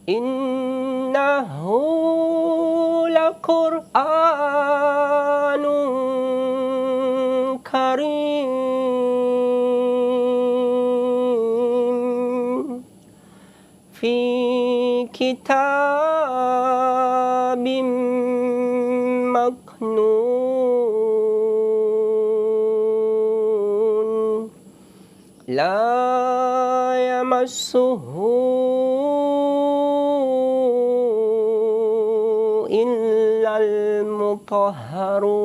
Innahu laqur'anun karim fi kitabim maknun la yamassuhu illal mutahharun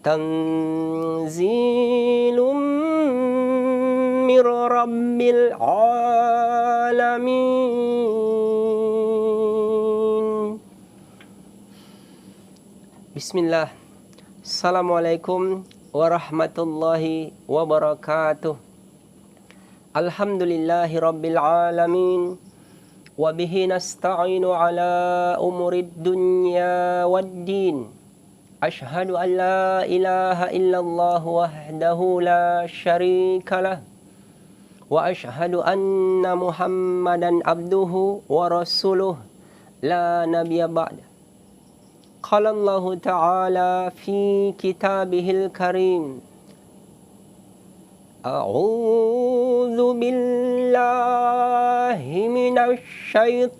tanzilum mir rabbil alamin. Bismillah. Assalamualaikum warahmatullahi wabarakatuh. Alhamdulillahi rabbil alamin. Wa bihi nasta'inu ala umurid dunya waddin. Ashhadu an la ilaha illallah wahdahu la syarika lah. Wa ashhadu anna Muhammadan abduhu wa rasuluh la nabiyya ba'da. Qala Allah ta'ala fi kitabihil karim. A'udzu billahi minasy syaitonir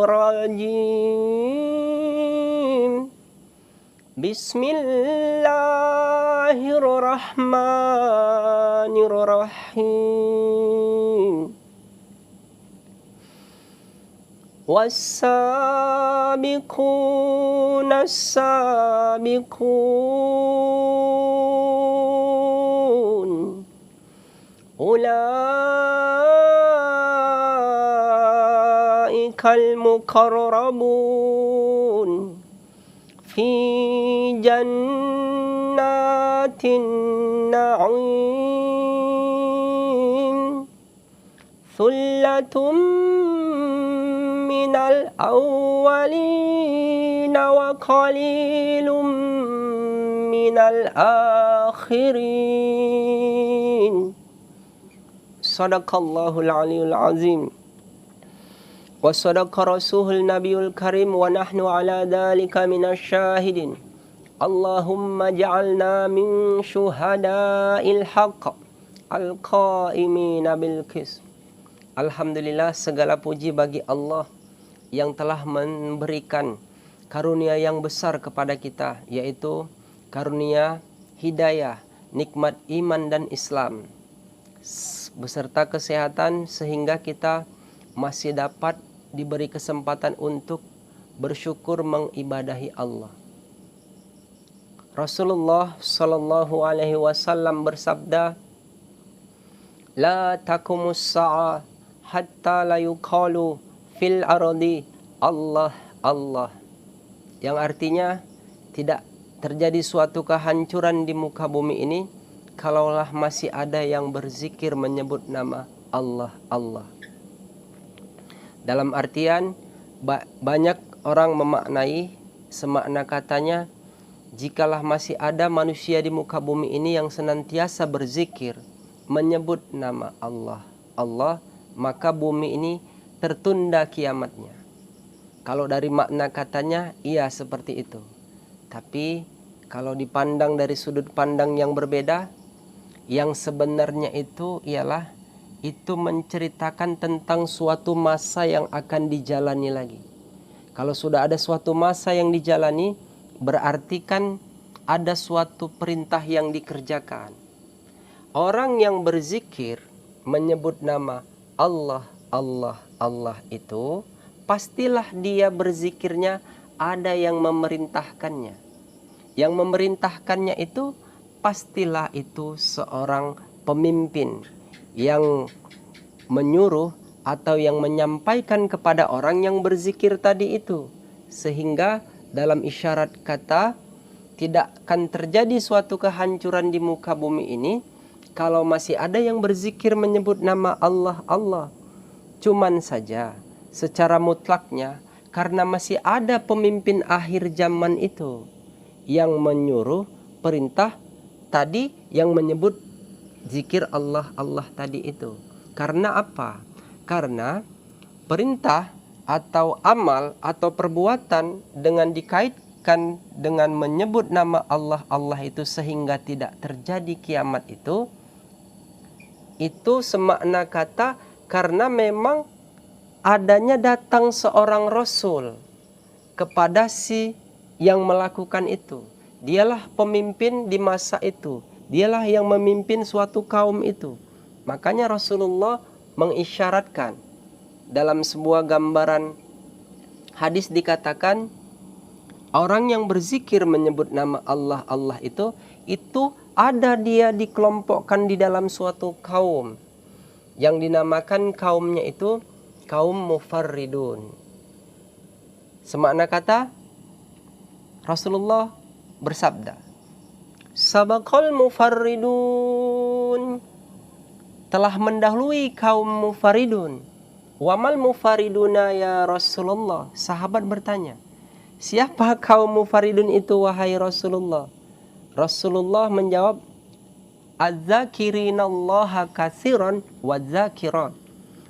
rajim. Bismillahirrahmanirrahim. Was-sabiquna as-sabiqun ulaikal muqarrabun fi jannatin na'im thullatum minal awwalina wa qalilum minal akhirin. Sadaqallahul aliyul azim. Wa sadaqa rasulul nabiyul karim wa nahnu ala dhalika minasyahidin. Allahumma ja'alna min syuhada'il haqq al-qa'imina bil qist. Alhamdulillah, segala puji bagi Allah yang telah memberikan karunia yang besar kepada kita, yaitu karunia hidayah, nikmat iman dan Islam, beserta kesehatan, sehingga kita masih dapat diberi kesempatan untuk bersyukur mengibadahi Allah. Rasulullah sallallahu alaihi wasallam bersabda, la taqumus sa'a hatta la yuqalu fil ardi Allah Allah, yang artinya tidak terjadi suatu kehancuran di muka bumi ini kalaulah masih ada yang berzikir menyebut nama Allah Allah. Dalam artian banyak orang memaknai semakna katanya, jikalau masih ada manusia di muka bumi ini yang senantiasa berzikir menyebut nama Allah Allah, maka bumi ini tertunda kiamatnya. Kalau dari makna katanya, iya seperti itu. Tapi kalau dipandang dari sudut pandang yang berbeda, yang sebenarnya itu ialah itu menceritakan tentang suatu masa yang akan dijalani lagi. Kalau sudah ada suatu masa yang dijalani, berarti kan ada suatu perintah yang dikerjakan. Orang yang berzikir menyebut nama Allah Allah Allah itu, pastilah dia berzikirnya ada yang memerintahkannya. Yang memerintahkannya itu pastilah itu seorang pemimpin yang menyuruh atau yang menyampaikan kepada orang yang berzikir tadi itu. Sehingga dalam isyarat kata, tidak akan terjadi suatu kehancuran di muka bumi ini kalau masih ada yang berzikir menyebut nama Allah Allah. Cuman saja secara mutlaknya, karena masih ada pemimpin akhir zaman itu yang menyuruh perintah tadi, yang menyebut zikir Allah Allah tadi itu. Karena apa? Karena perintah atau amal atau perbuatan dengan dikaitkan dengan menyebut nama Allah Allah itu sehingga tidak terjadi kiamat itu semakna kata karena memang adanya datang seorang rasul kepada si yang melakukan itu. Dialah pemimpin di masa itu. Dialah yang memimpin suatu kaum itu. Makanya Rasulullah mengisyaratkan dalam sebuah gambaran hadis dikatakan orang yang berzikir menyebut nama Allah Allah itu ada dia dikelompokkan di dalam suatu kaum yang dinamakan kaumnya itu kaum mufarridun. Semakna kata Rasulullah bersabda, sabaqal mufarridun, telah mendahului kaum mufarridun. Wamal mufarriduna ya Rasulullah. Sahabat bertanya, siapa kaum mufarridun itu wahai Rasulullah? Rasulullah menjawab, az-zakirinallaha katsiran wadz-zakirat.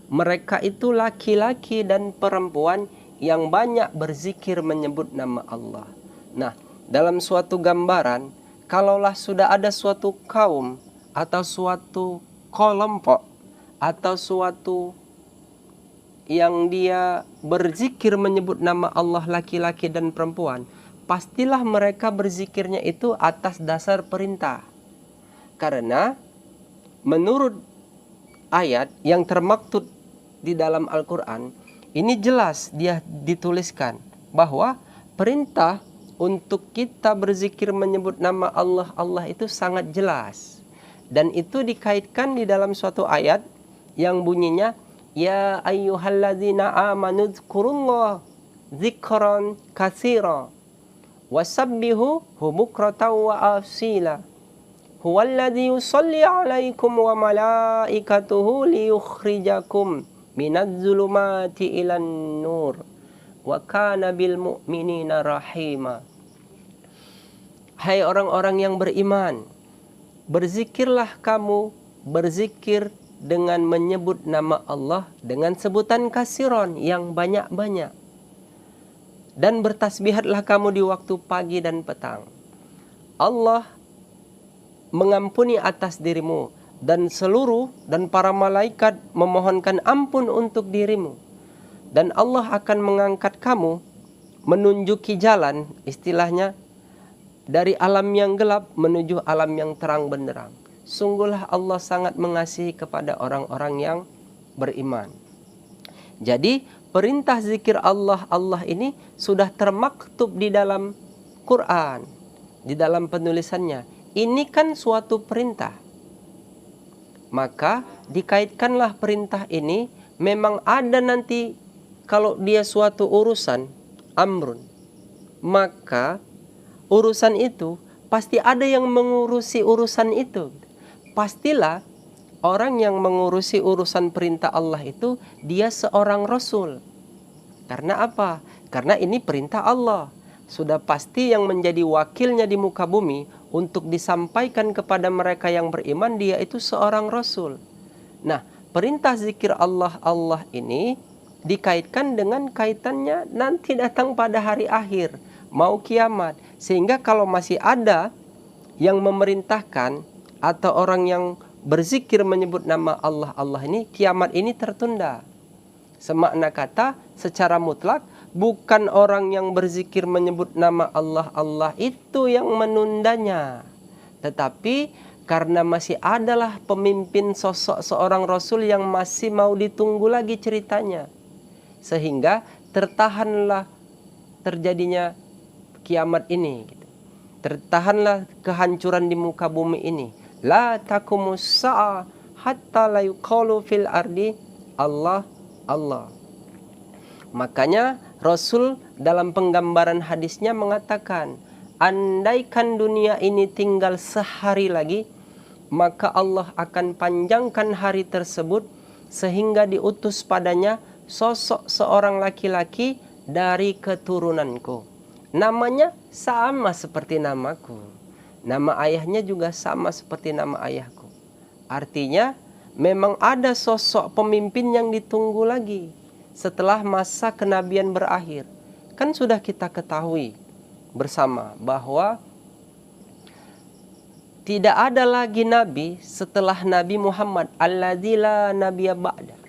Mereka itu laki-laki dan perempuan yang banyak berzikir menyebut nama Allah. Nah, dalam suatu gambaran, kalaulah sudah ada suatu kaum atau suatu kelompok atau suatu yang dia berzikir menyebut nama Allah laki-laki dan perempuan, pastilah mereka berzikirnya itu atas dasar perintah. Karena menurut ayat yang termaktub di dalam Al-Quran, ini jelas dia dituliskan bahwa perintah untuk kita berzikir menyebut nama Allah Allah itu sangat jelas. Dan itu dikaitkan di dalam suatu ayat yang bunyinya, ya ayyuhalladzina amanu dzkurullah dzikran katsira wasabbihu bukratan wa asila huwallazi yusalli alaikum wa malaikatuhu liyukhrijakum minadz-zulumati ilan nur wa kana bil mu'minina rahima. Hai orang-orang yang beriman, berzikirlah kamu, berzikir dengan menyebut nama Allah dengan sebutan kasiron yang banyak-banyak. Dan bertasbihatlah kamu di waktu pagi dan petang. Allah mengampuni atas dirimu dan seluruh dan para malaikat memohonkan ampun untuk dirimu. Dan Allah akan mengangkat kamu menunjuki jalan, istilahnya dari alam yang gelap menuju alam yang terang benderang. Sungguhlah Allah sangat mengasihi kepada orang-orang yang beriman. Jadi perintah zikir Allah Allah ini sudah termaktub di dalam Quran, di dalam penulisannya. Ini kan suatu perintah. Maka dikaitkanlah perintah ini memang ada nanti kalau dia suatu urusan amrun, maka urusan itu pasti ada yang mengurusi urusan itu. Pastilah orang yang mengurusi urusan perintah Allah itu dia seorang rasul. Karena apa? Karena ini perintah Allah. Sudah pasti yang menjadi wakilnya di muka bumi untuk disampaikan kepada mereka yang beriman, dia itu seorang rasul. Nah, perintah zikir Allah Allah ini dikaitkan dengan kaitannya nanti datang pada hari akhir, mau kiamat. Sehingga kalau masih ada yang memerintahkan atau orang yang berzikir menyebut nama Allah Allah ini, kiamat ini tertunda. Semakna kata secara mutlak, bukan orang yang berzikir menyebut nama Allah Allah itu yang menundanya, tetapi karena masih adalah pemimpin sosok seorang rasul yang masih mau ditunggu lagi ceritanya, sehingga tertahanlah terjadinya kiamat ini, tertahanlah kehancuran di muka bumi ini. La taqumus sa'a hatta la yuqalu fil ardi Allah Allah. Makanya Rasul dalam penggambaran hadisnya mengatakan, andaikan dunia ini tinggal sehari lagi, maka Allah akan panjangkan hari tersebut sehingga diutus padanya sosok seorang laki-laki dari keturunanku. Namanya sama seperti namaku. Nama ayahnya juga sama seperti nama ayahku. Artinya memang ada sosok pemimpin yang ditunggu lagi setelah masa kenabian berakhir. Kan sudah kita ketahui bersama bahwa tidak ada lagi nabi setelah Nabi Muhammad, alladzi la nabiyya ba'da.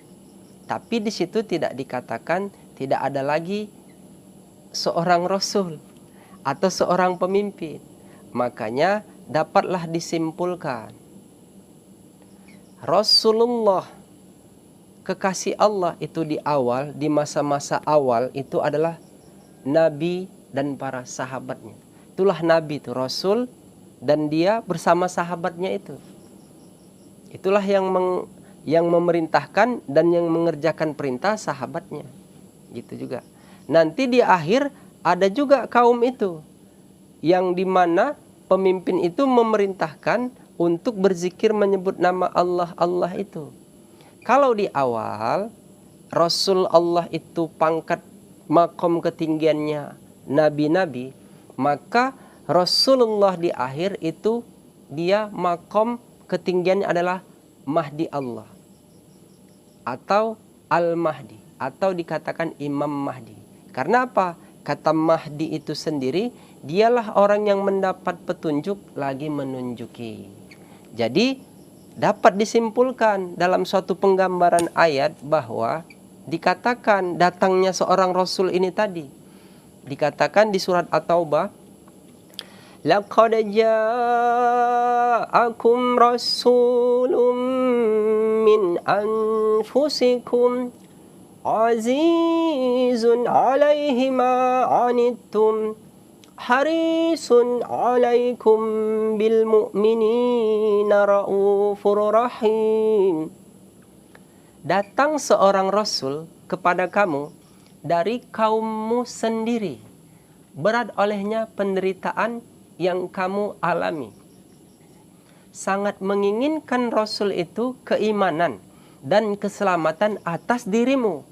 Tapi di situ tidak dikatakan tidak ada lagi seorang rasul atau seorang pemimpin. Makanya dapatlah disimpulkan Rasulullah kekasih Allah itu di awal, di masa-masa awal itu adalah nabi dan para sahabatnya. Itulah nabi itu, rasul, dan dia bersama sahabatnya itu. Itulah yang memerintahkan dan yang mengerjakan perintah sahabatnya. Gitu juga. Nanti di akhir ada juga kaum itu yang dimana pemimpin itu memerintahkan untuk berzikir menyebut nama Allah itu. Kalau di awal Rasul Allah itu pangkat makom ketinggiannya nabi-nabi, maka Rasulullah di akhir itu dia makom ketinggiannya adalah Mahdi Allah atau Al-Mahdi atau dikatakan Imam Mahdi. Karena apa? Kata Mahdi itu sendiri dialah orang yang mendapat petunjuk lagi menunjuki. Jadi dapat disimpulkan dalam suatu penggambaran ayat bahwa dikatakan datangnya seorang Rasul ini tadi. Dikatakan di surat At-Taubah, laqad ja'akum rasulun min anfusikum azizun alaihi ma anittum harisun alaikum bil mu'minina raufur rahim. Datang seorang rasul kepada kamu dari kaummu sendiri, berat olehnya penderitaan yang kamu alami. Sangat menginginkan rasul itu keimanan dan keselamatan atas dirimu.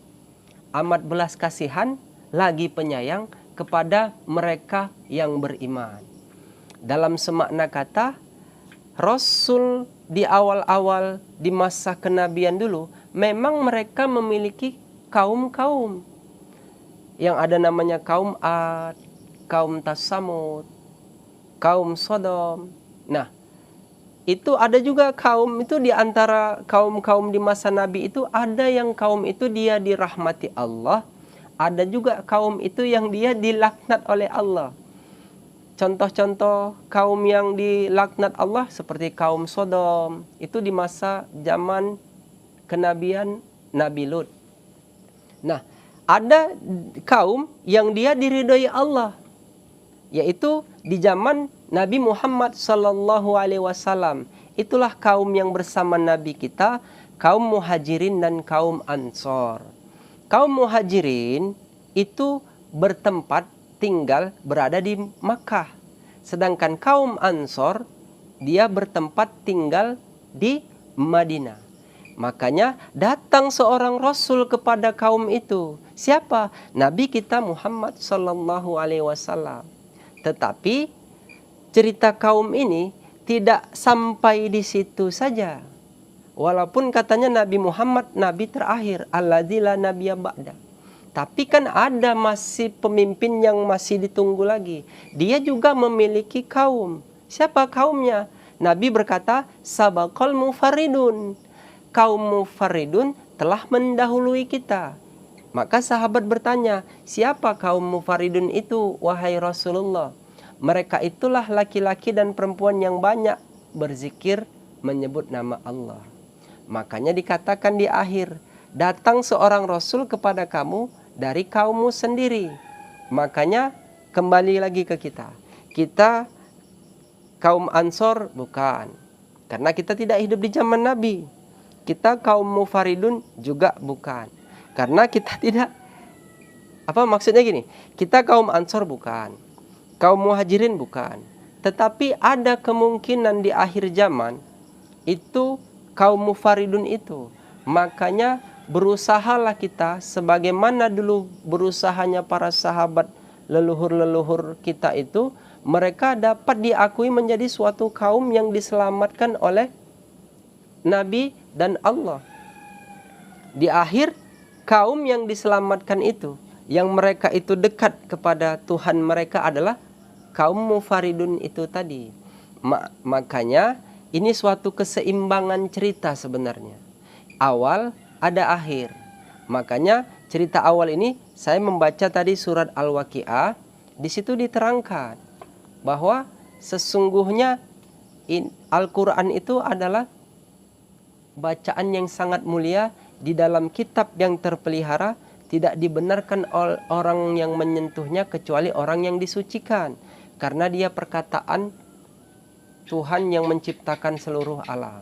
Amat belas kasihan lagi penyayang kepada mereka yang beriman. Dalam semakna kata, Rasul di awal-awal di masa kenabian dulu memang mereka memiliki kaum-kaum yang ada namanya kaum Ad, kaum Tasamud, kaum Sodom. Nah, itu ada juga kaum itu di antara kaum-kaum di masa Nabi itu ada yang kaum itu dia dirahmati Allah, ada juga kaum itu yang dia dilaknat oleh Allah. Contoh-contoh kaum yang dilaknat Allah seperti kaum Sodom itu di masa zaman kenabian Nabi Lut. Nah, ada kaum yang dia diridhoi Allah, yaitu di zaman Nabi Muhammad sallallahu alaihi wasallam. Itulah kaum yang bersama Nabi kita, kaum Muhajirin dan kaum Ansor. Kaum Muhajirin itu bertempat tinggal berada di Makkah. Sedangkan kaum Ansor dia bertempat tinggal di Madinah. Makanya datang seorang Rasul kepada kaum itu. Siapa? Nabi kita Muhammad sallallahu alaihi wasallam. Tetapi cerita kaum ini tidak sampai di situ saja. Walaupun katanya Nabi Muhammad nabi terakhir, alladzi la nabiyya ba'da. Tapi kan ada masih pemimpin yang masih ditunggu lagi. Dia juga memiliki kaum. Siapa kaumnya? Nabi berkata, sabaqal mufaridun. Kaum mufaridun telah mendahului kita. Maka sahabat bertanya, siapa kaum mufaridun itu, wahai Rasulullah? Mereka itulah laki-laki dan perempuan yang banyak berzikir menyebut nama Allah. Makanya dikatakan di akhir, datang seorang Rasul kepada kamu dari kaummu sendiri. Makanya kembali lagi ke kita. Kita kaum Ansor bukan. Karena kita tidak hidup di zaman Nabi. Kita kaum mufaridun juga bukan. Karena kita tidak, apa maksudnya gini, kita kaum Ansor bukan, kaum Muhajirin bukan. Tetapi ada kemungkinan di akhir zaman itu kaum mufaridun itu. Makanya berusahalah kita sebagaimana dulu berusahanya para sahabat leluhur-leluhur kita itu, mereka dapat diakui menjadi suatu kaum yang diselamatkan oleh Nabi dan Allah. Di akhir, kaum yang diselamatkan itu, yang mereka itu dekat kepada Tuhan mereka adalah kaum mufaridun itu tadi. Makanya ini suatu keseimbangan cerita sebenarnya. Awal ada akhir. Makanya cerita awal ini saya membaca tadi surat Al-Waqiah, di situ diterangkan bahwa sesungguhnya Al-Quran itu adalah bacaan yang sangat mulia di dalam kitab yang terpelihara, tidak dibenarkan orang yang menyentuhnya kecuali orang yang disucikan, karena dia perkataan Tuhan yang menciptakan seluruh alam.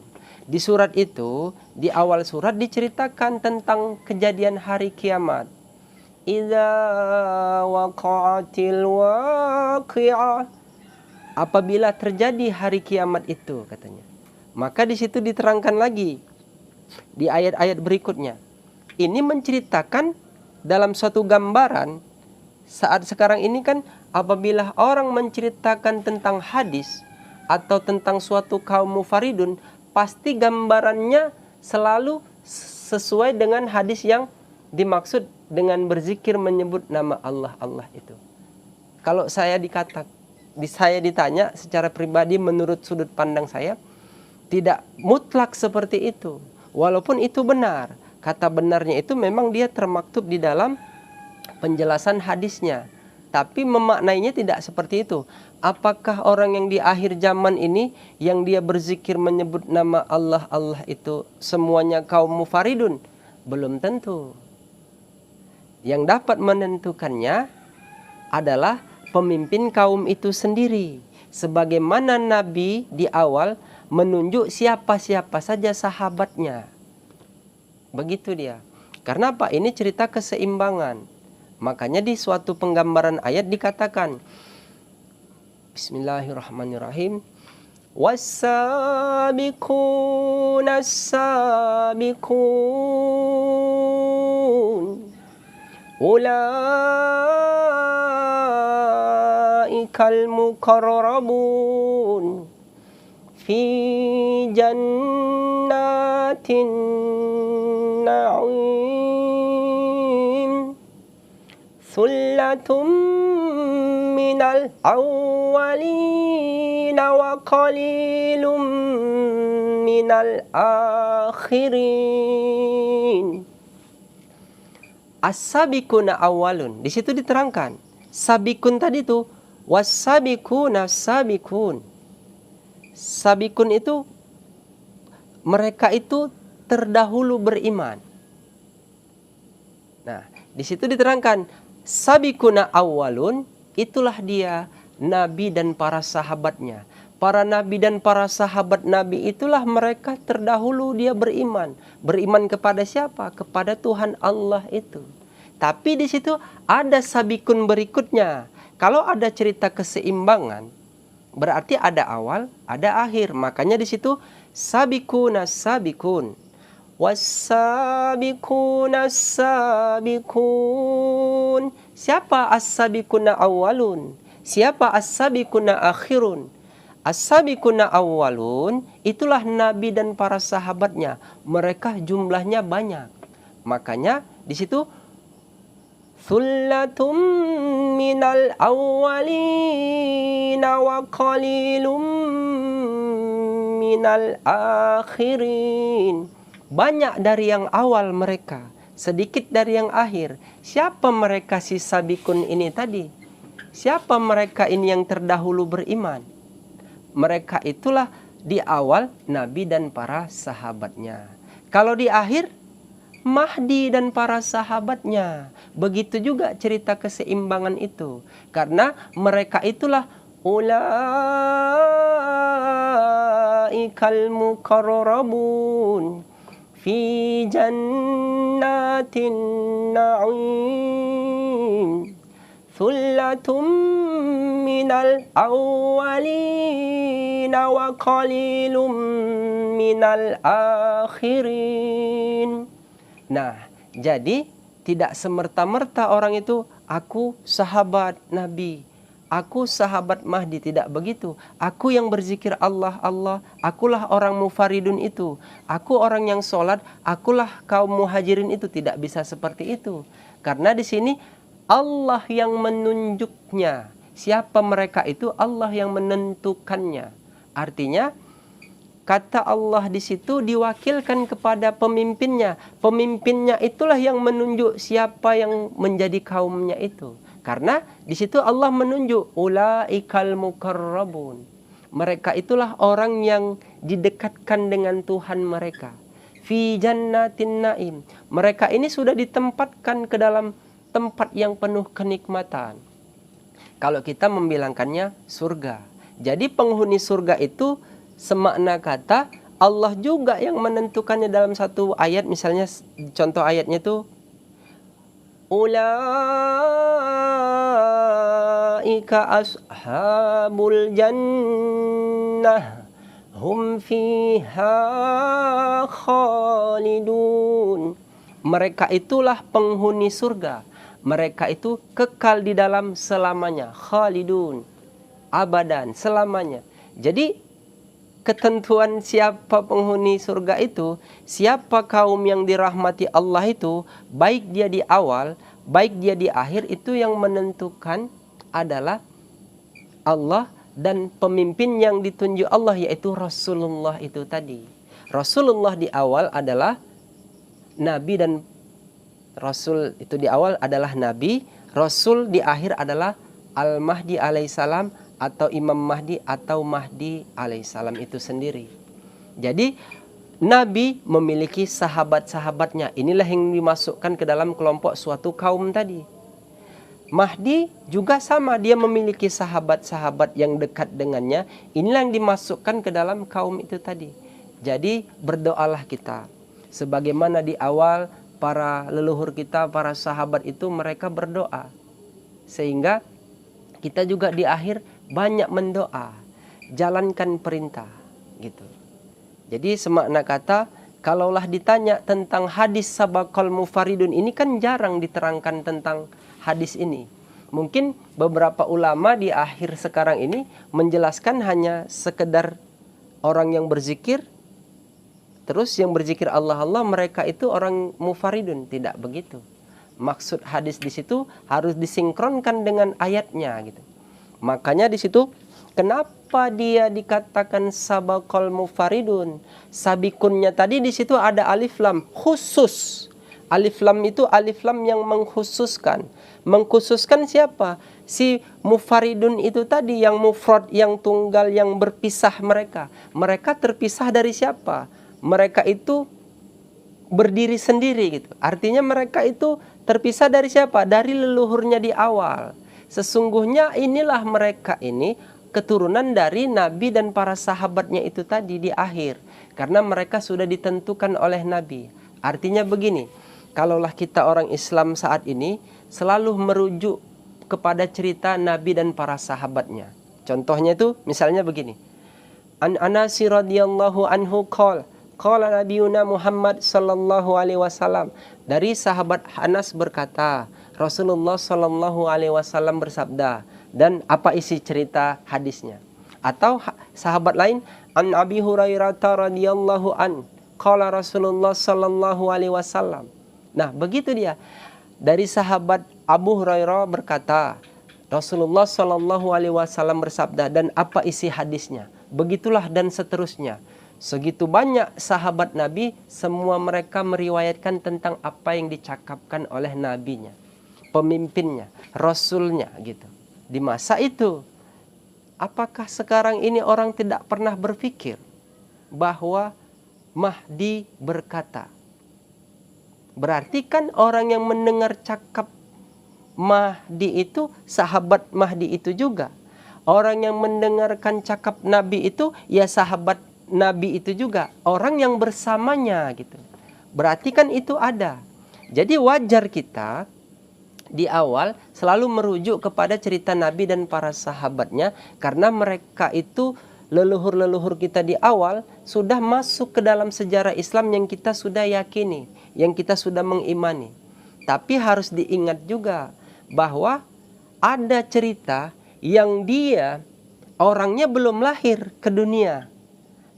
Di surat itu, di awal surat diceritakan tentang kejadian hari kiamat. Idza waqa'atil waqi'ah, apabila terjadi hari kiamat itu, katanya. Maka di situ diterangkan lagi di ayat-ayat berikutnya. Ini menceritakan dalam suatu gambaran. Saat sekarang ini kan apabila orang menceritakan tentang hadis atau tentang suatu kaum mufaridun, pasti gambarannya selalu sesuai dengan hadis yang dimaksud dengan berzikir menyebut nama Allah itu. Kalau saya ditanya secara pribadi, menurut sudut pandang saya, tidak mutlak seperti itu. Walaupun itu benar, kata benarnya itu memang dia termaktub di dalam penjelasan hadisnya, tapi memaknainya tidak seperti itu. Apakah orang yang di akhir zaman ini yang dia berzikir menyebut nama Allah itu semuanya kaum mufaridun? Belum tentu. Yang dapat menentukannya adalah pemimpin kaum itu sendiri. Sebagaimana Nabi di awal menunjuk siapa-siapa saja sahabatnya. Begitu dia. Karena apa? Ini cerita keseimbangan. Makanya di suatu penggambaran ayat dikatakan, Bismillahirrahmanirrahim, was-sabiquna as-sabiqun ulaikal muqarrabun fi jannatin na'im sullatum minal awwalina wa qalilum minal akhirin. As-sabiquna awwalun, di situ diterangkan sabikun tadi tuh, was-sabiquna sabiqun. Sabikun itu mereka itu terdahulu beriman. Nah, di situ diterangkan sabikuna awwalun, itulah dia Nabi dan para sahabatnya. Para nabi dan para sahabat Nabi itulah mereka terdahulu dia beriman. Beriman kepada siapa? Kepada Tuhan Allah itu. Tapi di situ ada sabikun berikutnya. Kalau ada cerita keseimbangan, berarti ada awal, ada akhir. Makanya di situ sabikuna sabikun, was-sabiquna sabiqun. Siapa as-sabiquna awwalun? Siapa as-sabiquna akhirun? As-sabiquna awwalun itulah Nabi dan para sahabatnya. Mereka jumlahnya banyak. Makanya di situ Thullatum minal awwalina wa qalilum minal akhirin. Banyak dari yang awal mereka, sedikit dari yang akhir. Siapa mereka si sabikun ini tadi? Siapa mereka ini yang terdahulu beriman? Mereka itulah di awal Nabi dan para sahabatnya. Kalau di akhir Mahdi dan para sahabatnya. Begitu juga cerita keseimbangan itu. Karena mereka itulah ulaikal muqarrabun fi jannatin na'im thullatum minal awwalina wa qalilum minal akhirin. Nah, jadi tidak semerta-merta orang itu aku sahabat Nabi, aku sahabat Mahdi. Tidak begitu. Aku yang berzikir Allah, Allah. Akulah orang mufaridun itu. Aku orang yang sholat. Akulah kaum muhajirin itu. Tidak bisa seperti itu. Karena di sini Allah yang menunjuknya. Siapa mereka itu? Allah yang menentukannya. Artinya kata Allah di situ diwakilkan kepada pemimpinnya. Pemimpinnya itulah yang menunjuk siapa yang menjadi kaumnya itu. Karena di situ Allah menunjuk ulaikal mukarrabun. Mereka itulah orang yang didekatkan dengan Tuhan mereka. Fi jannatin naim. Mereka ini sudah ditempatkan ke dalam tempat yang penuh kenikmatan. Kalau kita membilangkannya surga. Jadi penghuni surga itu semakna kata Allah juga yang menentukannya dalam satu ayat. Misalnya contoh ayatnya itu ulaika ashabul jannah hum fiha khalidun. Mereka itulah penghuni surga. Mereka itu kekal di dalam selamanya. Khalidun, abadan, selamanya. Jadi ketentuan siapa penghuni surga itu, siapa kaum yang dirahmati Allah itu, baik dia di awal, baik dia di akhir, itu yang menentukan adalah Allah dan pemimpin yang ditunjuk Allah, yaitu Rasulullah itu tadi. Rasulullah di awal adalah Nabi, dan Rasul itu di awal adalah Nabi, Rasul di akhir adalah Al-Mahdi alaihissalam atau Imam Mahdi atau Mahdi alaihissalam itu sendiri. Jadi Nabi memiliki sahabat-sahabatnya. Inilah yang dimasukkan ke dalam kelompok suatu kaum tadi. Mahdi juga sama, dia memiliki sahabat-sahabat yang dekat dengannya. Inilah yang dimasukkan ke dalam kaum itu tadi. Jadi berdoalah kita. Sebagaimana di awal para leluhur kita, para sahabat itu mereka berdoa. Sehingga kita juga di akhir banyak mendoa. Jalankan perintah gitu. Jadi semakna kata, kalaulah ditanya tentang hadis sabaqal mufaridun, ini kan jarang diterangkan tentang hadis ini. Mungkin beberapa ulama di akhir sekarang ini menjelaskan hanya sekedar orang yang berzikir, terus yang berzikir Allah Allah, mereka itu orang mufaridun. Tidak begitu. Maksud hadis di situ harus disinkronkan dengan ayatnya gitu. Makanya di situ kenapa dia dikatakan sabaqal mufaridun? Sabikunnya tadi di situ ada alif lam khusus. Alif lam itu alif lam yang mengkhususkan. Mengkhususkan siapa? Si mufaridun itu tadi, yang mufrad, yang tunggal, yang berpisah mereka. Mereka terpisah dari siapa? Mereka itu berdiri sendiri gitu. Artinya mereka itu terpisah dari siapa? Dari leluhurnya di awal. Sesungguhnya inilah mereka ini keturunan dari Nabi dan para sahabatnya itu tadi di akhir. Karena mereka sudah ditentukan oleh Nabi. Artinya begini, kalaulah kita orang Islam saat ini selalu merujuk kepada cerita Nabi dan para sahabatnya. Contohnya itu misalnya begini. An Anas radhiyallahu anhu qala Nabiyuna Muhammad sallallahu alaihi wasallam. Dari sahabat Anas berkata, Rasulullah sallallahu alaihi wasallam bersabda. Dan apa isi cerita hadisnya? Atau sahabat lain, An Abi Hurairah radhiyallahu an qala Rasulullah sallallahu alaihi wasallam. Nah, begitu dia. Dari sahabat Abu Hurairah berkata, Rasulullah sallallahu alaihi wasallam bersabda, dan apa isi hadisnya? Begitulah dan seterusnya. Segitu banyak sahabat Nabi, semua mereka meriwayatkan tentang apa yang dicakapkan oleh nabinya, pemimpinnya, rasulnya gitu. Di masa itu, apakah sekarang ini orang tidak pernah berpikir bahwa Mahdi berkata? Berarti kan orang yang mendengar cakap Mahdi itu sahabat Mahdi itu juga. Orang yang mendengarkan cakap Nabi itu ya sahabat Nabi itu juga, orang yang bersamanya gitu. Berarti kan itu ada. Jadi wajar kita di awal selalu merujuk kepada cerita Nabi dan para sahabatnya, karena mereka itu leluhur-leluhur kita di awal sudah masuk ke dalam sejarah Islam yang kita sudah yakini, yang kita sudah mengimani. Tapi harus diingat juga bahwa ada cerita yang dia orangnya belum lahir ke dunia,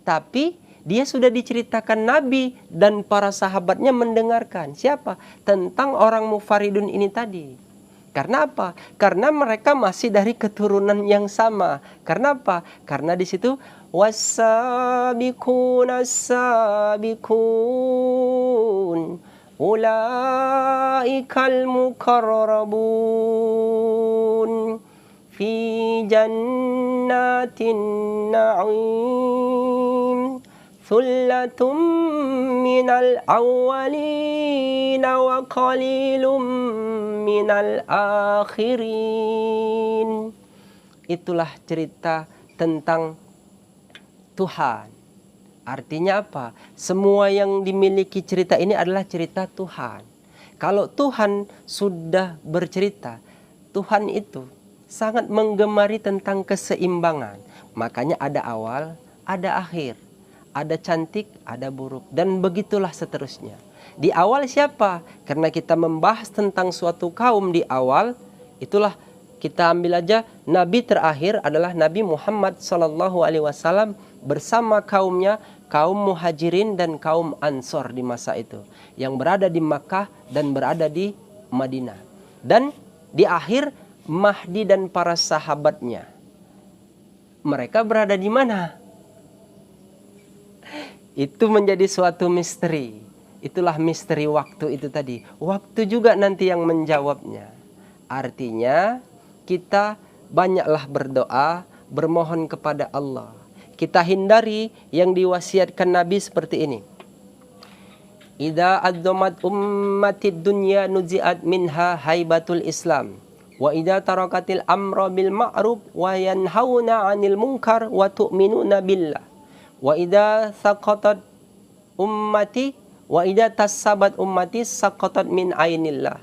tapi dia sudah diceritakan Nabi dan para sahabatnya mendengarkan. Siapa? Tentang orang Mufaridun ini tadi. Karena apa? Karena mereka masih dari keturunan yang sama. Karena apa? Karena di situ was-sabiquna as-sabiqun ulaikal muqarrabun fi jannatin na'im thullatum minal awwalin wa qalilum minal akhirin. Itulah cerita tentang Tuhan. Artinya apa? Semua yang dimiliki cerita ini adalah cerita Tuhan. Kalau Tuhan sudah bercerita, Tuhan itu sangat menggemari tentang keseimbangan. Makanya ada awal, ada akhir. Ada cantik, ada buruk, dan begitulah seterusnya. Di awal siapa? Karena kita membahas tentang suatu kaum di awal, itulah kita ambil aja Nabi terakhir adalah Nabi Muhammad SAW bersama kaumnya, kaum Muhajirin dan kaum Ansor di masa itu, yang berada di Makkah dan berada di Madinah. Dan di akhir Mahdi dan para sahabatnya. Mereka berada di mana? Itu menjadi suatu misteri. Itulah misteri waktu itu tadi. Waktu juga nanti yang menjawabnya. Artinya kita banyaklah berdoa, bermohon kepada Allah. Kita hindari yang diwasiatkan Nabi seperti ini. Idza adzamat ummatid dunya nuzi'at minha haibatul Islam. Wa idza tarakatil amra bil ma'ruf wa yanhauna 'anil munkar wa tu'minuna billah. Wa idza saqatat ummati wa idza tasabat ummati saqatat min ainillah.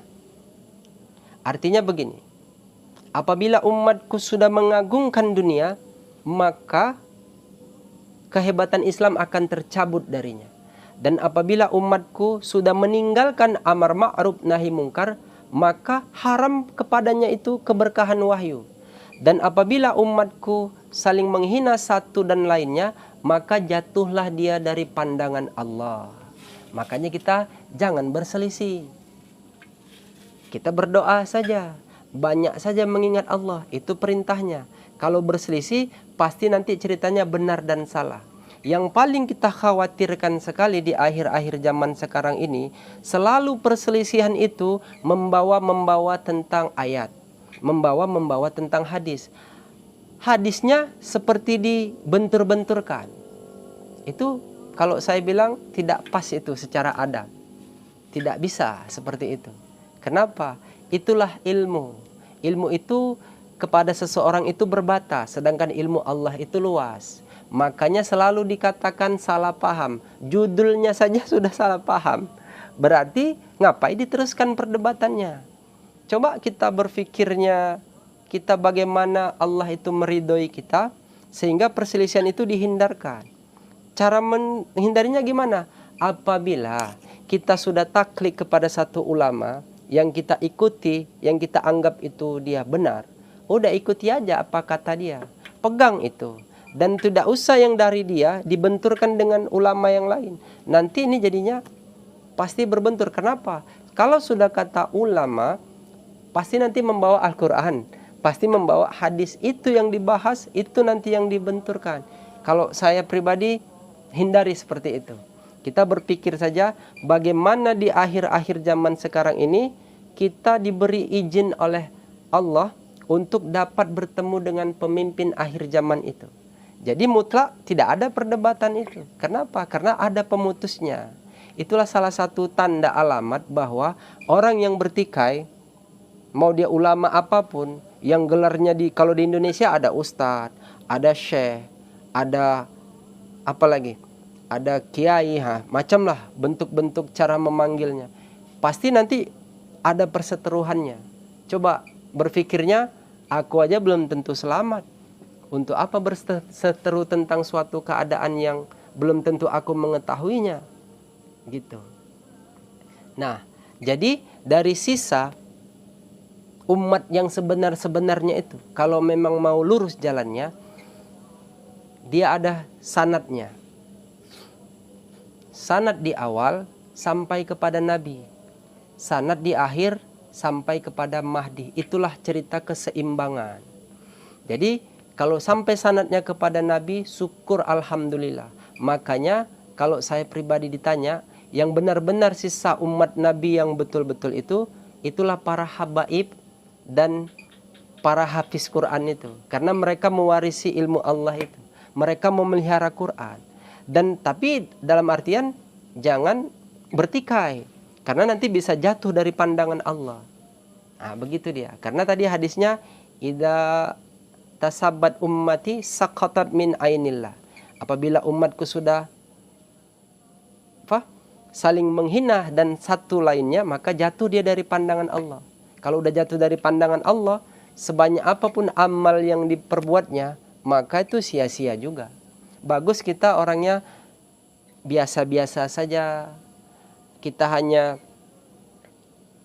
Artinya begini. Apabila umatku sudah mengagungkan dunia, maka kehebatan Islam akan tercabut darinya. Dan apabila umatku sudah meninggalkan amar ma'ruf nahi mungkar, maka haram kepadanya itu keberkahan wahyu. Dan apabila umatku saling menghina satu dan lainnya, maka jatuhlah dia dari pandangan Allah. Makanya kita jangan berselisih. Kita berdoa saja, banyak saja mengingat Allah, itu perintahnya. Kalau berselisih, pasti nanti ceritanya benar dan salah. Yang paling kita khawatirkan sekali di akhir-akhir zaman sekarang ini, selalu perselisihan itu membawa tentang ayat, membawa tentang hadis. Hadisnya seperti dibentur-benturkan. Itu kalau saya bilang tidak pas itu secara adab. Tidak bisa seperti itu. Kenapa? Itulah ilmu. Ilmu itu kepada seseorang itu berbatas, sedangkan ilmu Allah itu luas. Makanya selalu dikatakan salah paham. Judulnya saja sudah salah paham. Berarti ngapain diteruskan perdebatannya? Coba kita berfikirnya, kita bagaimana Allah itu meridhoi kita sehingga perselisihan itu dihindarkan. Cara menghindarinya gimana? Apabila kita sudah taklid kepada satu ulama yang kita ikuti, yang kita anggap itu dia benar, udah ikuti aja apa kata dia, pegang itu, dan tidak usah yang dari dia dibenturkan dengan ulama yang lain. Nanti ini jadinya pasti berbentur. Kenapa? Kalau sudah kata ulama, pasti nanti membawa Al-Quran, pasti membawa hadis, itu yang dibahas, itu nanti yang dibenturkan. Kalau saya pribadi hindari seperti itu. Kita berpikir saja bagaimana di akhir-akhir zaman sekarang ini kita diberi izin oleh Allah untuk dapat bertemu dengan pemimpin akhir zaman itu. Jadi mutlak tidak ada perdebatan itu. Kenapa? Karena ada pemutusnya. Itulah salah satu tanda alamat bahwa orang yang bertikai, mau dia ulama apapun, yang gelarnya kalau di Indonesia ada ustadz, ada syekh, ada apa lagi? Ada kiai, macam lah bentuk-bentuk cara memanggilnya. Pasti nanti ada perseteruhannya. Coba berpikirnya, aku aja belum tentu selamat. Untuk apa berseteru tentang suatu keadaan yang belum tentu aku mengetahuinya? Gitu. Nah, jadi dari sisa umat yang sebenar-sebenarnya itu, kalau memang mau lurus jalannya, dia ada sanadnya. Sanad di awal sampai kepada Nabi, sanad di akhir sampai kepada Mahdi. Itulah cerita keseimbangan. Jadi kalau sampai sanadnya kepada Nabi, syukur alhamdulillah. Makanya kalau saya pribadi ditanya, yang benar-benar sisa umat Nabi yang betul-betul itu, itulah para habaib dan para hafiz Quran itu. Karena mereka mewarisi ilmu Allah itu. Mereka memelihara Quran. Dan tapi dalam artian jangan bertikai. Karena nanti bisa jatuh dari pandangan Allah. Nah, begitu dia. Karena tadi hadisnya, idza tasabat ummati saqatat min ainillah. Apabila umatku sudah saling menghina dan satu lainnya, maka jatuh dia dari pandangan Allah. Kalau udah jatuh dari pandangan Allah, sebanyak apapun amal yang diperbuatnya, maka itu sia-sia juga. Bagus kita orangnya biasa-biasa saja. Kita hanya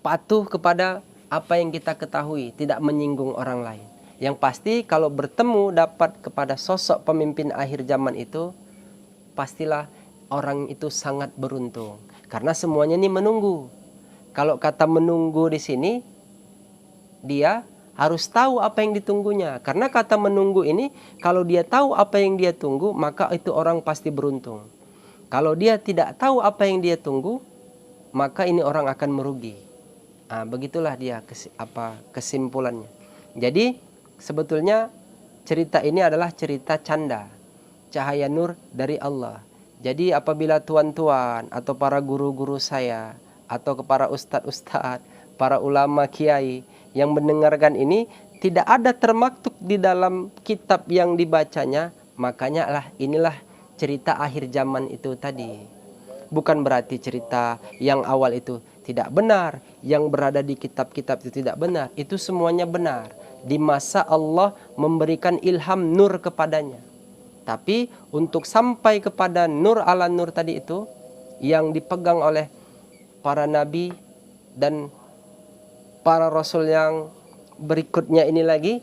patuh kepada apa yang kita ketahui, tidak menyinggung orang lain. Yang pasti kalau bertemu dapat kepada sosok pemimpin akhir zaman itu, pastilah orang itu sangat beruntung. Karena semuanya ini menunggu. Kalau kata menunggu di sini, dia harus tahu apa yang ditunggunya. Karena kata menunggu ini, kalau dia tahu apa yang dia tunggu, maka itu orang pasti beruntung. Kalau dia tidak tahu apa yang dia tunggu, maka ini orang akan merugi. Nah, begitulah dia kesimpulannya. Jadi sebetulnya cerita ini adalah cerita canda, cahaya nur dari Allah. Jadi apabila tuan-tuan atau para guru-guru saya atau kepada ustadz-ustadz, para ulama kiai yang mendengarkan ini, tidak ada termaktub di dalam kitab yang dibacanya, makanya inilah cerita akhir zaman itu tadi. Bukan berarti cerita yang awal itu tidak benar, yang berada di kitab-kitab itu tidak benar. Itu semuanya benar. Di masa Allah memberikan ilham nur kepadanya. Tapi untuk sampai kepada nur ala nur tadi itu, yang dipegang oleh para nabi dan para rasul yang berikutnya ini lagi,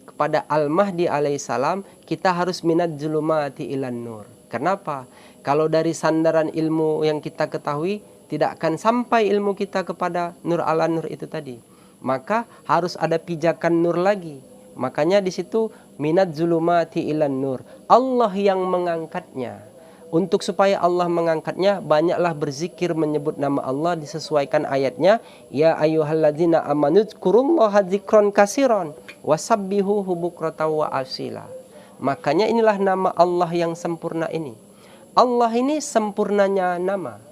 kepada Al-Mahdi alaihissalam, kita harus minat zulumati ilan nur. Kenapa? Kalau dari sandaran ilmu yang kita ketahui, tidak akan sampai ilmu kita kepada nur ala nur itu tadi. Maka harus ada pijakan nur lagi. Makanya di situ minat zulumati ilan nur. Allah yang mengangkatnya. Untuk supaya Allah mengangkatnya, banyaklah berzikir menyebut nama Allah, disesuaikan ayatnya. Ya ayyuhalladzina amanu dzkurullaha dzikron katsiran wasabbihuhu bukratan wa asila. Makanya inilah nama Allah yang sempurna ini. Allah ini sempurnanya nama.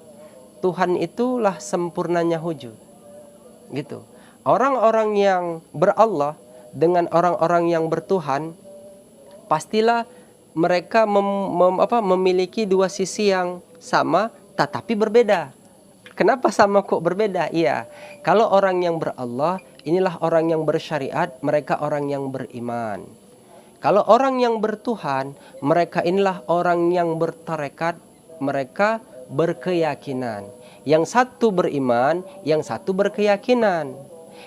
Tuhan itulah sempurnanya wujud. Gitu. Orang-orang yang berallah dengan orang-orang yang bertuhan, pastilah mereka memiliki dua sisi yang sama tetapi berbeda. Kenapa sama kok berbeda? Iya, kalau orang yang berallah, inilah orang yang bersyariat, mereka orang yang beriman. Kalau orang yang bertuhan, mereka inilah orang yang bertarekat, mereka berkeyakinan. Yang satu beriman, yang satu berkeyakinan.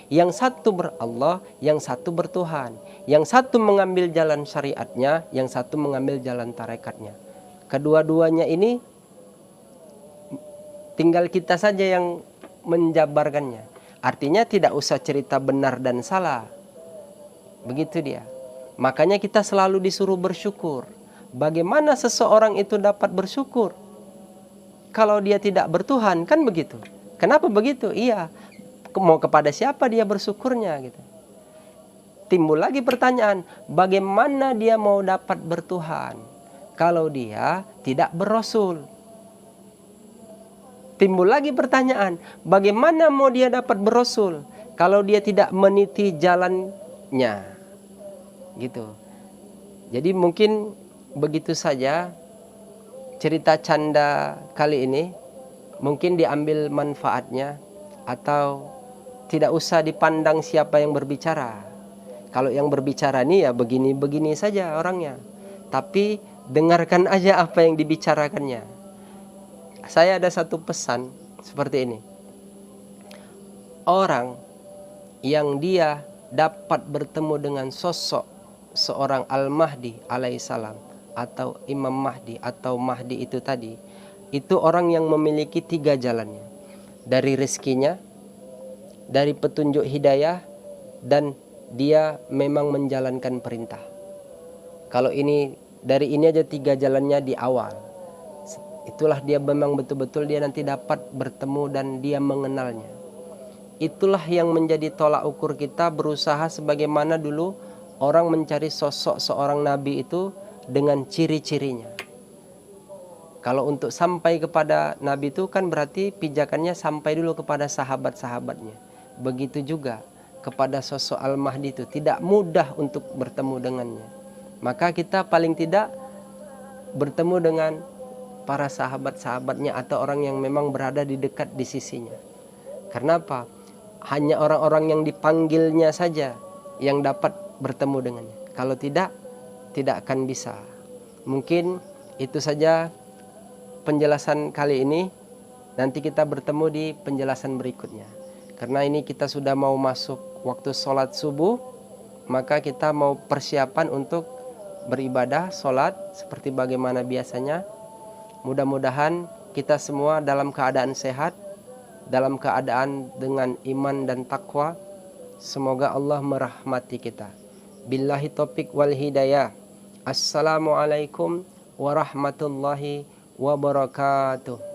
Yang satu berallah, yang satu bertuhan. Yang satu mengambil jalan syariatnya, yang satu mengambil jalan tarekatnya. Kedua-duanya ini tinggal kita saja yang menjabarkannya. Artinya tidak usah cerita benar dan salah. Begitu dia. Makanya kita selalu disuruh bersyukur. Bagaimana seseorang itu dapat bersyukur kalau dia tidak bertuhan, kan begitu? Kenapa begitu? Iya, mau kepada siapa dia bersyukurnya gitu. Timbul lagi pertanyaan, bagaimana dia mau dapat bertuhan kalau dia tidak berrasul? Timbul lagi pertanyaan, bagaimana mau dia dapat berrasul kalau dia tidak meniti jalannya? Gitu. Jadi mungkin begitu saja cerita canda kali ini. Mungkin diambil manfaatnya, atau tidak usah dipandang siapa yang berbicara. Kalau yang berbicara ini ya begini-begini saja orangnya. Tapi dengarkan aja apa yang dibicarakannya. Saya ada satu pesan seperti ini. Orang yang dia dapat bertemu dengan sosok seorang Al-Mahdi alaihissalam atau Imam Mahdi atau Mahdi itu tadi, itu orang yang memiliki 3 jalannya. Dari rezekinya, dari petunjuk hidayah, dan dia memang menjalankan perintah. Kalau ini dari ini aja 3 jalannya di awal, itulah dia memang betul-betul dia nanti dapat bertemu dan dia mengenalnya. Itulah yang menjadi tolak ukur kita berusaha sebagaimana dulu orang mencari sosok seorang nabi itu dengan ciri-cirinya. Kalau untuk sampai kepada nabi itu kan berarti pijakannya sampai dulu kepada sahabat-sahabatnya. Begitu juga kepada sosok Al-Mahdi itu tidak mudah untuk bertemu dengannya. Maka kita paling tidak bertemu dengan para sahabat-sahabatnya atau orang yang memang berada di dekat di sisinya. Karena apa? Hanya orang-orang yang dipanggilnya saja yang dapat bertemu dengannya. Kalau tidak akan bisa. Mungkin itu saja penjelasan kali ini. Nanti kita bertemu di penjelasan berikutnya. Karena ini kita sudah mau masuk waktu sholat subuh, maka kita mau persiapan untuk beribadah, sholat seperti bagaimana biasanya. Mudah-mudahan kita semua dalam keadaan sehat, dalam keadaan dengan iman dan takwa. Semoga Allah merahmati kita. Billahi taufiq wal hidayah. Assalamualaikum warahmatullahi wabarakatuh.